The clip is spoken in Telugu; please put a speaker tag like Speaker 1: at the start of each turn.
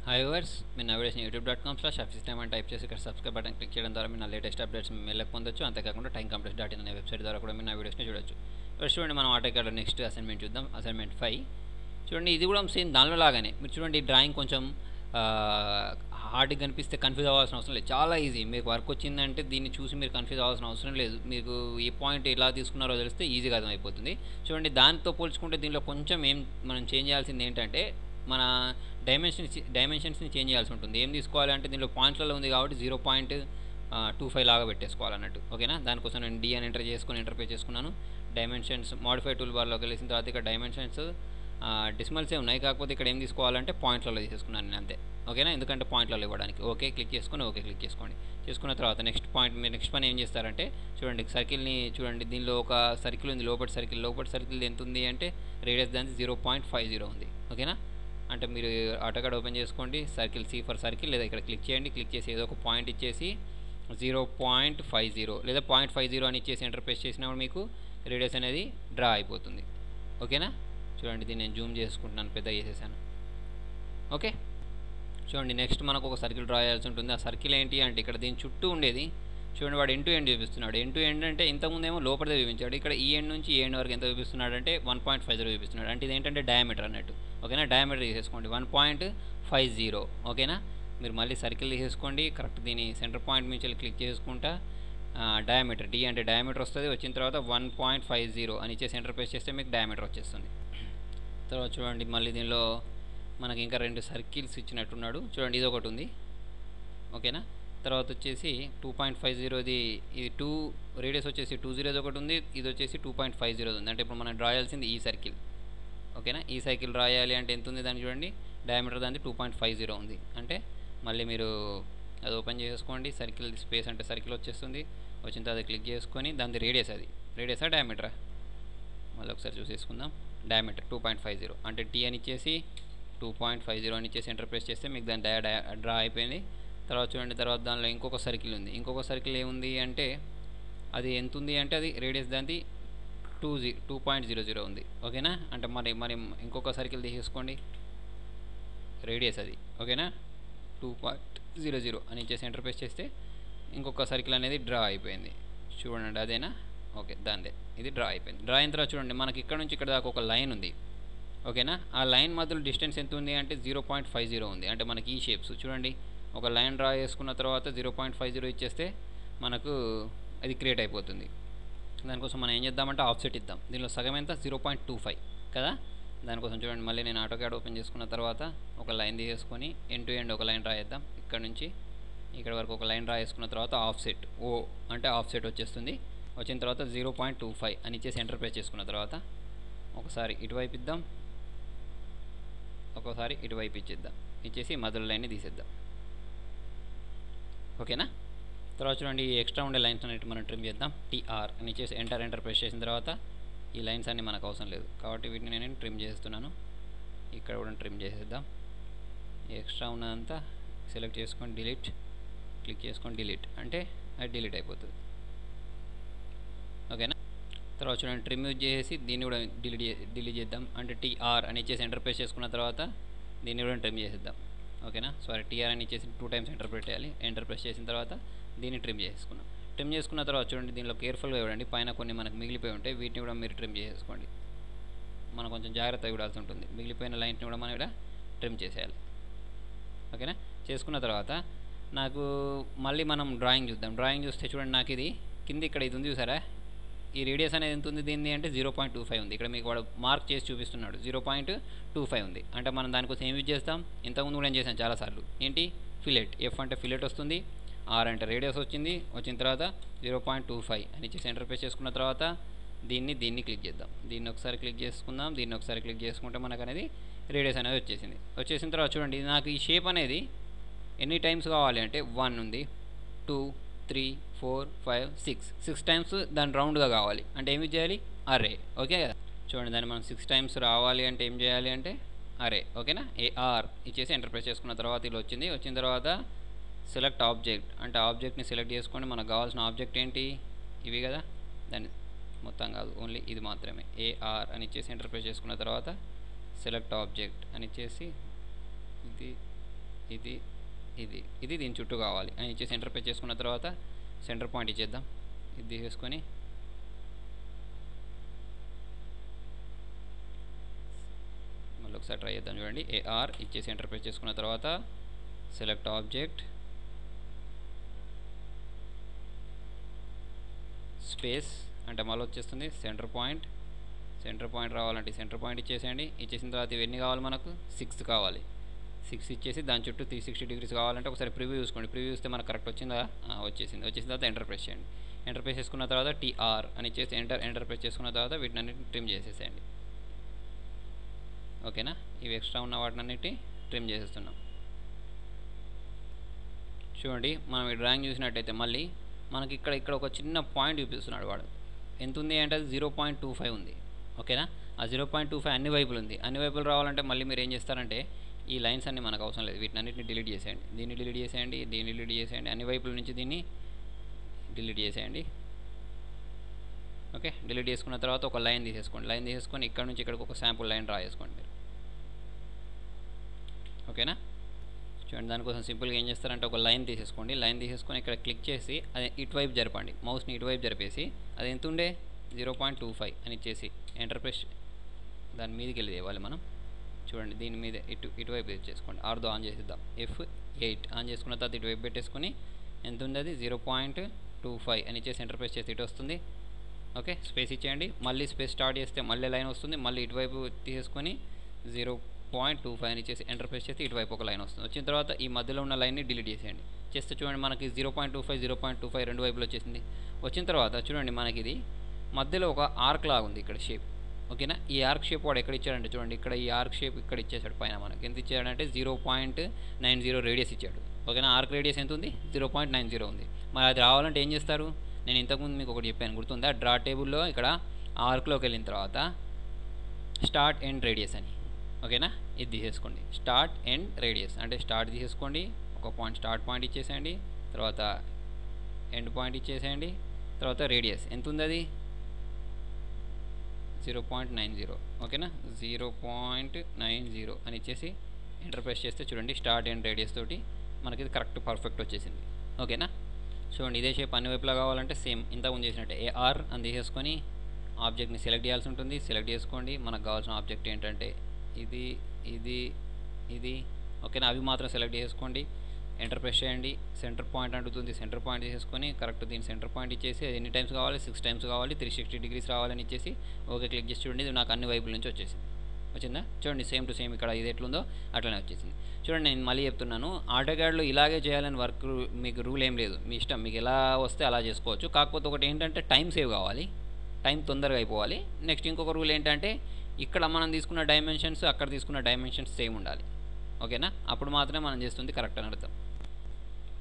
Speaker 1: హాయ్ వ్యూవర్స్, మీరు నా వీడియోస్ని youtube.com/officetime అని టైప్ చేసి ఇక్కడ సబ్స్క్రైబ్ బటన్ క్లిక్ చేయడం ద్వారా మీరు నా లేటెస్ట్ అప్డేట్స్ మెల్లగా పొందొచ్చు. అంతేకాకుండా timecompress.in అనే వెబ్సైట్ ద్వారా కూడా మీరు నా వీడియోస్ని చూడొచ్చు. ఇప్పుడు చూడండి, మనం ఆటోకాడ్లో నెక్స్ట్ అసైన్మెంట్ చూద్దాం. అసైన్మెంట్ 5 చూడండి. ఇది కూడా సేమ్ దానిలో లాగానే. మీరు చూడండి, డ్రాయింగ్ కొంచెం హార్డ్గా కనిపిస్తే కన్ఫ్యూజ్ అవ్వాల్సిన అవసరం లేదు. చాలా ఈజీ. మీకు వర్క్ వచ్చిందంటే దీన్ని చూసి మీరు కన్ఫ్యూజ్ అవ్వాల్సిన అవసరం లేదు. మీకు ఈ పాయింట్ ఎలా తీసుకున్నారో తెలిస్తే ఈజీగా అర్థమైపోతుంది. చూడండి, దాంతో పోల్చుకుంటే దీనిలో కొంచెం మనం చేంజ్ చేయాల్సింది ఏంటంటే మన డైమెన్షన్స్ని చేంజ్ చేయాల్సి ఉంటుంది. ఏం తీసుకోవాలంటే దీనిలో పాయింట్లలో ఉంది కాబట్టి 0.25 లాగా పెట్టేసుకోవాలన్నట్టు. ఓకేనా? దానికోసం నేను డి అని ఎంటర్ చేసుకుని ఎంటర్ చేసుకున్నాను. డైమెన్షన్స్ మాడిఫై టూల్ బార్లోకి వెళ్ళిన తర్వాత ఇక్కడ డైమెన్షన్స్ డెసిమల్సే ఉన్నాయి, కాకపోతే ఇక్కడ ఏం తీసుకోవాలంటే పాయింట్లలో తీసేసుకున్నాను నేను, అంతే. ఓకేనా? ఎందుకంటే పాయింట్లలో ఇవ్వడానికి. ఓకే క్లిక్ చేసుకొని ఓకే క్లిక్ చేసుకోండి. చేసుకున్న తర్వాత నెక్స్ట్ పాయింట్, మీరు నెక్స్ట్ పని ఏం చేస్తారంటే చూడండి, సర్కిల్ని చూడండి. దీనిలో ఒక సర్కిల్ ఉంది, లోపటి సర్కిల్ ఎంత ఉంది అంటే రేడియస్ దానికి 0.50 ఉంది. ఓకేనా? అంటే మీరు ఆటోకాడ్ ఓపెన్ చేసుకోండి, సర్కిల్ సి ఫర్ సర్కిల్, లేదా ఇక్కడ క్లిక్ చేయండి. క్లిక్ చేసి ఏదో ఒక పాయింట్ ఇచ్చేసి 0.50 లేదా 0.50 అని ఇచ్చేసి ఎంటర్ ప్రెస్ చేసినప్పుడు మీకు రేడియస్ అనేది డ్రా అయిపోతుంది. ఓకేనా? చూడండి, దీన్ని నేను జూమ్ చేసుకుంటున్నాను, పెద్ద చేసేసాను. ఓకే, చూడండి, నెక్స్ట్ మనకు ఒక సర్కిల్ డ్రా చేయాల్సి ఉంటుంది. ఆ సర్కిల్ ఏంటి అంటే ఇక్కడ దీని చుట్టూ ఉండేది. చూడండి, వాడు ఎండ్ టు ఎండ్ చూపిస్తున్నాడు. ఎండ్ టు ఎండ్ అంటే ఇంతకుముందేమో లోపలిదే చూపించాడు. ఇక్కడ ఈ ఎండ్ నుంచి ఈ ఎండ్ వరకు ఎంత చూపిస్తున్నాడు అంటే 1.50 చూపిస్తున్నాడు. అంటే ఇది ఏంటంటే డయామీటర్ అన్నట్టు. ఓకేనా? డయామీటర్ తీసేసుకోండి 1.50. ఓకేనా? మీరు మళ్ళీ సర్కిల్ తీసేసుకోండి. కరెక్ట్ దీని సెంటర్ పాయింట్ నుంచి క్లిక్ చేసుకుంటా డయామీటర్ డి అంటే డయామీటర్ వస్తుంది. వచ్చిన తర్వాత 1.50 అని ఇచ్చేసి ఎంటర్ ప్రెస్ చేస్తే మీకు డయామీటర్ వచ్చేస్తుంది. తర్వాత చూడండి, మళ్ళీ దీనిలో మనకి ఇంకా 2 సర్కిల్స్ ఇచ్చినట్టున్నాడు. చూడండి, ఇది ఒకటి ఉంది. ఓకేనా? తర్వాత వచ్చేసి 2.50ది, ఇది 2 రేడియస్ వచ్చేసి 20 ఒకటి ఉంది. ఇది వచ్చేసి 2.50 ఉంది. అంటే ఇప్పుడు మనం డ్రా చేయాల్సింది ఈ సర్కిల్. ఓకేనా? ఈ సర్కిల్ డ్రా చేయాలి అంటే ఎంత ఉంది దాన్ని చూడండి, డయామీటర్ దాన్ని 2.50 ఉంది. అంటే మళ్ళీ మీరు అది ఓపెన్ చేసుకోండి. సర్కిల్ స్పేస్ అంటే సర్కిల్ వచ్చేస్తుంది. వచ్చిన తర్వాత క్లిక్ చేసుకొని దాని రేడియస్, అది రేడియసా డయామీటరా మళ్ళీ ఒకసారి చూసేసుకుందాం. డయామీటర్ 2.50 అంటే టీ అని ఇచ్చేసి 2.50 అని ఇచ్చేసి ఎంటర్ ప్రెస్ చేస్తే మీకు దాని డ్రా అయిపోయింది. తర్వాత చూడండి, తర్వాత దానిలో ఇంకొక సర్కిల్ ఉంది. ఇంకొక సర్కిల్ ఏముంది అంటే అది ఎంత ఉంది అంటే అది రేడియస్ దాన్ని 2.00 ఉంది. ఓకేనా? అంటే మరి ఇంకొక సర్కిల్ తీసేసుకోండి, రేడియస్ అది. ఓకేనా? 2.00 అని ఇచ్చేసి ఎంటర్ ప్రెస్ చేస్తే ఇంకొక సర్కిల్ అనేది డ్రా అయిపోయింది. చూడండి, అదేనా? ఓకే, దాందే ఇది డ్రా అయిపోయింది. డ్రా అయిన తర్వాత చూడండి, మనకి ఇక్కడ నుంచి ఇక్కడ దాకా ఒక లైన్ ఉంది. ఓకేనా? ఆ లైన్ మధ్యలో డిస్టెన్స్ ఎంత ఉంది అంటే 0.50 ఉంది. అంటే మనకి ఈ షేప్స్ చూడండి, ఒక లైన్ డ్రా చేసుకున్న తర్వాత 0.50 ఇచ్చేస్తే మనకు అది క్రియేట్ అయిపోతుంది. దానికోసం మనం ఏం చేద్దామంటే ఆఫ్సెట్ ఇద్దాం. దీనిలో సగం ఎంత 0.25 కదా. దానికోసం చూడండి, మళ్ళీ నేను ఆటోకాడ్ ఓపెన్ చేసుకున్న తర్వాత ఒక లైన్ తీసేసుకొని ఎండ్ టు ఎండ్ ఒక లైన్ డ్రా చేద్దాం. ఇక్కడ నుంచి ఇక్కడ వరకు ఒక లైన్ డ్రా చేసుకున్న తర్వాత ఆఫ్సెట్ ఓ అంటే ఆఫ్సెట్ వచ్చేస్తుంది. వచ్చిన తర్వాత 0.25 అని ఇచ్చేసి ఎంటర్ ప్రెస్ చేసుకున్న తర్వాత ఒకసారి ఇటువైపు ఇద్దాం, ఒక్కోసారి ఇటువైపు ఇచ్చేసి మధ్యలో లైన్ని తీసేద్దాం. ఓకేనా? తర్వాత చూడండి, ఈ ఎక్స్ట్రా ఉండే లైన్స్ అనేవి మనం ట్రిమ్ చేద్దాం. టీఆర్ అని ఇచ్చేసి ఎంటర్ ప్రెస్ చేసిన తర్వాత ఈ లైన్స్ అన్నీ మనకు అవసరం లేదు కాబట్టి వీటిని నేను ట్రిమ్ చేస్తున్నాను. ఇక్కడ కూడా ట్రిమ్ చేసేద్దాం. ఈ ఎక్స్ట్రా ఉన్నదంతా సెలెక్ట్ చేసుకొని డిలీట్, క్లిక్ చేసుకొని డిలీట్ అంటే అది డిలీట్ అయిపోతుంది. ఓకేనా? తర్వాత చూడండి, ట్రిమ్ యూజ్ చేసి దీన్ని కూడా డిలీట్ చేద్దాం. అంటే టీఆర్ అని ఇచ్చేసి ఎంటర్ ప్రెస్ చేసుకున్న తర్వాత దీన్ని కూడా ట్రిమ్ చేసేద్దాం. ఓకేనా? సారీ, టీఆర్ అని ఇచ్చేసి 2 టైమ్స్ ఎంటర్ ప్రెస్ చేయాలి. ఎంటర్ ప్రెస్ చేసిన తర్వాత దీన్ని ట్రిమ్ చేసుకున్నాం. ట్రిమ్ చేసుకున్న తర్వాత చూడండి, దీనిలో కేర్ఫుల్గా ఇవ్వండి, పైన కొన్ని మనకు మిగిలిపోయి ఉంటాయి. వీటిని కూడా మీరు ట్రిమ్ చేసుకోండి. మనం కొంచెం జాగ్రత్తగా చూడాల్సి ఉంటుంది. మిగిలిపోయిన లైన్స్ని కూడా మనం ఇక్కడ ట్రిమ్ చేసేయాలి. ఓకేనా? చేసుకున్న తర్వాత నాకు మళ్ళీ మనం డ్రాయింగ్ చూద్దాం. డ్రాయింగ్ చూస్తే చూడండి, నాకు ఇది కింద ఇక్కడ ఇది ఉంది చూసారా, ఈ రేడియస్ అనేది ఎంత ఉంది దీన్ని అంటే 0.25 ఉంది. ఇక్కడ మీకు వాడు మార్క్ చేసి చూపిస్తున్నాడు 0.25 ఉంది. అంటే మనం దానికోసం ఏం యూజ్ చేస్తాం, ఇంతకుముందు కూడా ఏం చేసాం చాలాసార్లు, ఏంటి ఫిలెట్. ఎఫ్ అంటే ఫిలెట్ వస్తుంది, ఆర్ అంటే రేడియస్ వచ్చింది. వచ్చిన తర్వాత 0.25 అని ఇచ్చేసి ఎంటర్ ప్రెస్ చేసుకున్న తర్వాత దీన్ని క్లిక్ చేద్దాం. దీన్ని ఒకసారి క్లిక్ చేసుకుందాం. దీన్ని ఒకసారి క్లిక్ చేసుకుంటే మనకు అనేది రేడియస్ అనేది వచ్చేసింది. వచ్చేసిన తర్వాత చూడండి, నాకు ఈ షేప్ అనేది ఎన్ని టైమ్స్ కావాలి అంటే 1 ఉంది, 2, 3, 4, 5, 6 టైమ్స్ దాన్ని రౌండ్గా కావాలి. అంటే ఏమి చేయాలి, అరే. ఓకే కదా? చూడండి, దాన్ని మనం 6 టైమ్స్ రావాలి అంటే ఏం చేయాలి అంటే అరే. ఓకేనా? ఏఆర్ ఇచ్చేసి ఎంటర్ ప్రెస్ చేసుకున్న తర్వాత ఇలా వచ్చింది. వచ్చిన తర్వాత సెలెక్ట్ ఆబ్జెక్ట్ అంటే ఆబ్జెక్ట్ని సెలెక్ట్ చేసుకొని మనకు కావాల్సిన ఆబ్జెక్ట్ ఏంటి, ఇవి కదా. దాన్ని మొత్తం కాదు, ఓన్లీ ఇది మాత్రమే. ఏఆర్ అని ఇచ్చేసి ఎంటర్ ప్రెస్ చేసుకున్న తర్వాత సెలెక్ట్ ఆబ్జెక్ట్ అని ఇచ్చేసి ఇది ఇది ఇది ఇది దీని చుట్టూ కావాలి అని ఇచ్చేసి సెంటర్ ప్రెస్ చేసుకున్న తర్వాత సెంటర్ పాయింట్ ఇచ్చేద్దాం. ఇది తీసేసుకొని మళ్ళీ ఒకసారి ట్రై చేద్దాం. చూడండి ఏఆర్ ఇచ్చేసి సెంటర్ ప్రెస్ చేసుకున్న తర్వాత సెలెక్ట్ ఆబ్జెక్ట్ స్పేస్ అంటే మళ్ళీ వచ్చేస్తుంది సెంటర్ పాయింట్ రావాలంటే సెంటర్ పాయింట్ ఇచ్చేసేయండి. ఇచ్చేసిన తర్వాత ఇవన్నీ కావాలి మనకు 6 కావాలి. 6 ఇచ్చేసి దాని చుట్టూ 360 డిగ్రీస్ కావాలంటే ఒకసారి ప్రివ్యూ చూసుకోండి. ప్రివ్యూ చూస్తే మనకు కరెక్ట్ వచ్చిందా? వచ్చేసింది. వచ్చేసిన తర్వాత ఎంటర్ ప్రెస్ చేయండి. ఎంటర్ ప్రెస్ చేసుకున్న తర్వాత టీఆర్ అని ఇచ్చేసి ఎంటర్ ప్రెస్ చేసుకున్న తర్వాత వీటిని ట్రిమ్ చేసేసేయండి. ఓకేనా? ఇవి ఎక్స్ట్రా ఉన్న వాటినన్నిటి ట్రిమ్ చేసేస్తున్నాం. చూడండి మనం ఈ డ్రాయింగ్ చూసినట్టయితే మళ్ళీ మనకి ఇక్కడ ఒక చిన్న పాయింట్ చూపిస్తున్నాడు వాడు. ఎంత ఉంది అంటే అది 0.25 ఉంది. ఓకేనా? ఆ 0.25 అన్ని వైపులు ఉంది. అన్ని వైపులు రావాలంటే మళ్ళీ మీరు ఏం చేస్తారంటే ఈ లైన్స్ అన్ని మనకు అవసరం లేదు. వీటినన్నిటిని డిలీట్ చేసేయండి. దీన్ని డిలీట్ చేసేయండి, దీన్ని డిలీట్ చేసేయండి, అన్ని వైపుల నుంచి దీన్ని డిలీట్ చేసేయండి. ఓకే, డిలీట్ చేసుకున్న తర్వాత ఒక లైన్ తీసేసుకోండి. లైన్ తీసేసుకొని ఇక్కడ నుంచి ఇక్కడికి ఒక శాంపుల్ లైన్ డ్రా చేసుకోండి మీరు. ఓకేనా? చూడండి దానికోసం సింపుల్గా ఏం చేస్తారంటే ఒక లైన్ తీసేసుకోండి. లైన్ తీసేసుకొని ఇక్కడ క్లిక్ చేసి అది ఇటువైపు జరపండి. మౌస్ని ఇటువైపు జరిపేసి అది ఎంత ఉండే 0.25 అని ఇచ్చేసి ఎంటర్ ప్రెస్ దాని మీదకి వెళ్ళి తేవాలి మనం. చూడండి దీని మీద ఇటువైపు చేసుకోండి. ఆర్దో ఆన్ చేసిద్దాం. F8 ఆన్ చేసుకున్న తర్వాత ఇటువైపు పెట్టేసుకుని ఎంత ఉంది అది 0.25 అని ఇచ్చేసి ఎంటర్ ప్రెస్ చేసి ఇటు వస్తుంది. ఓకే, స్పేస్ ఇచ్చేయండి. మళ్ళీ స్పేస్ స్టార్ట్ చేస్తే మళ్ళీ లైన్ వస్తుంది. మళ్ళీ ఇటువైపు తీసేసుకొని 0.25 అని ఇచ్చేసి ఎంటర్ ప్రెస్ చేస్తే ఇటువైపు ఒక లైన్ వస్తుంది. వచ్చిన తర్వాత ఈ మధ్యలో ఉన్న లైన్ని డిలీట్ చేసేయండి. చేస్తే చూడండి మనకి 0.25 రెండు వైపులు వచ్చేసింది. వచ్చిన తర్వాత చూడండి మనకి ఇది మధ్యలో ఒక ఆర్క్ లాగా ఉంది ఇక్కడ షేప్. ఓకేనా? ఈ ఆర్క్ షేప్ వాడు ఎక్కడ ఇచ్చాడంటే చూడండి ఇక్కడ ఈ ఆర్క్ షేప్ ఇక్కడ ఇచ్చేసాడు పైన. మనకి ఎంత ఇచ్చాడంటే 0.90 రేడియస్ ఇచ్చాడు. ఓకేనా? ఆర్క్ రేడియస్ ఎంత ఉంది? 0.90 ఉంది. మరి అది రావాలంటే ఏం చేస్తారు? నేను ఇంతకుముందు మీకు ఒకటి చెప్పాను గుర్తుందా? డ్రా టేబుల్లో ఇక్కడ ఆర్క్లోకి వెళ్ళిన తర్వాత స్టార్ట్ ఎండ్ రేడియస్ అని. ఓకేనా? ఇది తీసేసుకోండి. స్టార్ట్ ఎండ్ రేడియస్ అంటే స్టార్ట్ తీసేసుకోండి, ఒక పాయింట్ స్టార్ట్ పాయింట్ ఇచ్చేసేయండి, తర్వాత ఎండ్ పాయింట్ ఇచ్చేసేయండి, తర్వాత రేడియస్ ఎంత ఉంది అది 0.90. ఓకేనా? 0.90 అని ఇచ్చేసి ఎంటర్ ప్రెస్ చేస్తే చూడండి స్టార్ట్ ఎండ్ రేడియస్ తోటి మనకి ఇది కరెక్ట్ పర్ఫెక్ట్ వచ్చేసింది. ఓకేనా? చూడండి ఇదే షేప్ అన్ని వైపులా కావాలంటే సేమ్ ఇంతకుముందు చేసినట్టే ఏఆర్ అని తీసేసుకొని ఆబ్జెక్ట్ని సెలెక్ట్ చేయాల్సి ఉంటుంది. సెలెక్ట్ చేసుకోండి. మనకు కావాల్సిన ఆబ్జెక్ట్ ఏంటంటే ఇది ఇది ఇది. ఓకేనా? అవి మాత్రం సెలెక్ట్ చేసుకోండి. ఎంటర్ ప్రెస్ చేయండి. సెంటర్ పాయింట్ అంటుంది. సెంటర్ పాయింట్ తీసేసుకొని కరెక్ట్ దీన్ని సెంటర్ పాయింట్ ఇచ్చేసి ఎన్ని టైమ్స్ కావాలి? 6 టైమ్స్ కావాలి. 360 డిగ్రీస్ రావాలని ఇచ్చేసి ఓకే క్లిక్ చేసి చూడండి ఇది నాకు అన్ని వైపుల నుంచి వచ్చేసింది. వచ్చిందా? చూడండి సేమ్ టు సేమ్ ఇక్కడ ఇది ఎట్లుందో అట్లనే వచ్చేసింది. చూడండి నేను మళ్ళీ చెప్తున్నాను, ఆటోకాడ్లో ఇలాగే చేయాలని వర్క్ మీకు రూల్ ఏం లేదు. మీ ఇష్టం, మీకు ఎలా వస్తే అలా చేసుకోవచ్చు. కాకపోతే ఒకటి ఏంటంటే టైం సేవ్ కావాలి, టైం తొందరగా అయిపోవాలి. నెక్స్ట్ ఇంకొక రూల్ ఏంటంటే ఇక్కడ మనం తీసుకున్న డైమెన్షన్స్ అక్కడ తీసుకున్న డైమెన్షన్స్ సేమ్ ఉండాలి. ఓకేనా? అప్పుడు మాత్రమే మనం చేస్తుంది కరెక్ట్ అని అర్థం.